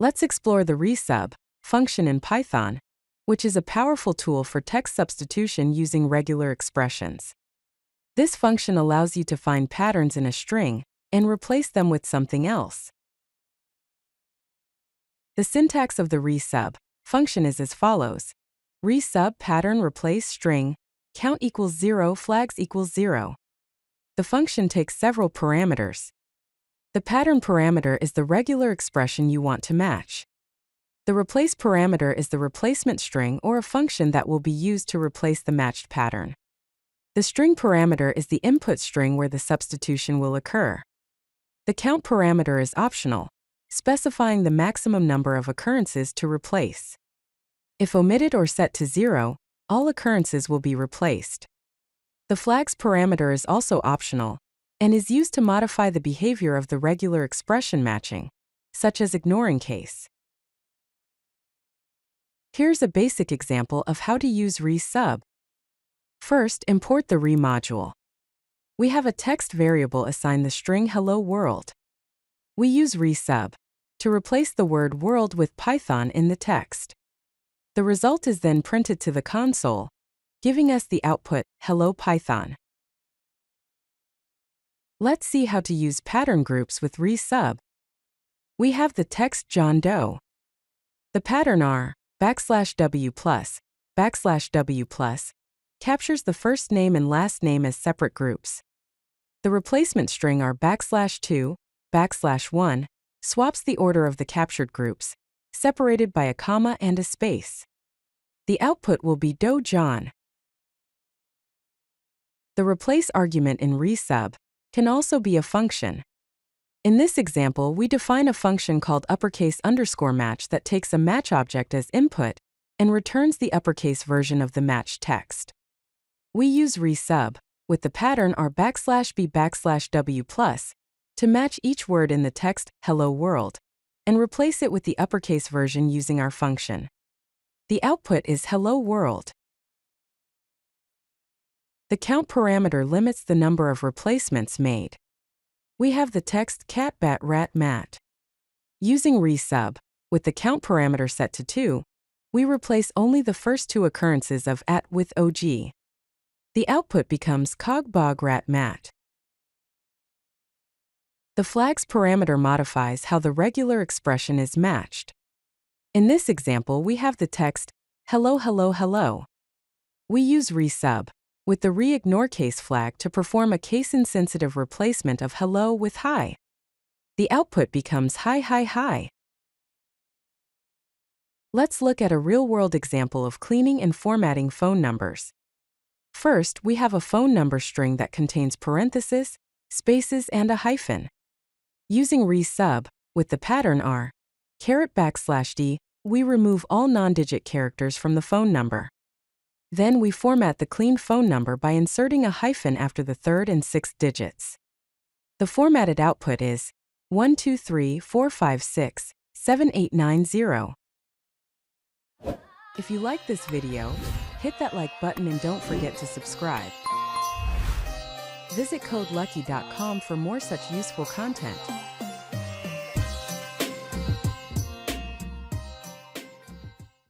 Let's explore the re.sub function in Python, which is a powerful tool for text substitution using regular expressions. This function allows you to find patterns in a string and replace them with something else. The syntax of the re.sub function is as follows. Re.sub pattern replace string, count equals 0, flags equals 0. The function takes several parameters. The pattern parameter is the regular expression you want to match. The replace parameter is the replacement string or a function that will be used to replace the matched pattern. The string parameter is the input string where the substitution will occur. The count parameter is optional, specifying the maximum number of occurrences to replace. If omitted or set to 0, all occurrences will be replaced. The flags parameter is also optional and is used to modify the behavior of the regular expression matching, such as ignoring case. Here's a basic example of how to use re.sub. First, import the re module. We have a text variable assigned the string hello world. We use re.sub to replace the word world with Python in the text. The result is then printed to the console, giving us the output, hello Python. Let's see how to use pattern groups with re.sub. We have the text John Doe. The pattern R, \w+, \w+, captures the first name and last name as separate groups. The replacement string R \2, \1, swaps the order of the captured groups, separated by a comma and a space. The output will be Doe John. The replace argument in re.sub can also be a function. In this example, we define a function called _match that takes a match object as input and returns the uppercase version of the matched text. We use re.sub with the pattern R \b\w+ to match each word in the text hello world and replace it with the uppercase version using our function. The output is hello world. The count parameter limits the number of replacements made. We have the text cat bat rat mat. Using re.sub, with the count parameter set to 2, we replace only the first two occurrences of at with og. The output becomes cog bog rat mat. The flags parameter modifies how the regular expression is matched. In this example, we have the text hello hello hello. We use re.sub with the re-ignore case flag to perform a case-insensitive replacement of hello with hi. The output becomes hi hi hi. Let's look at a real-world example of cleaning and formatting phone numbers. First, we have a phone number string that contains parentheses, spaces, and a hyphen. Using re.sub with the pattern R, \d, we remove all non-digit characters from the phone number. Then we format the clean phone number by inserting a hyphen after the third and sixth digits. The formatted output is 12345678890. If you like this video, hit that like button and don't forget to subscribe. Visit CodeLucky.com for more such useful content.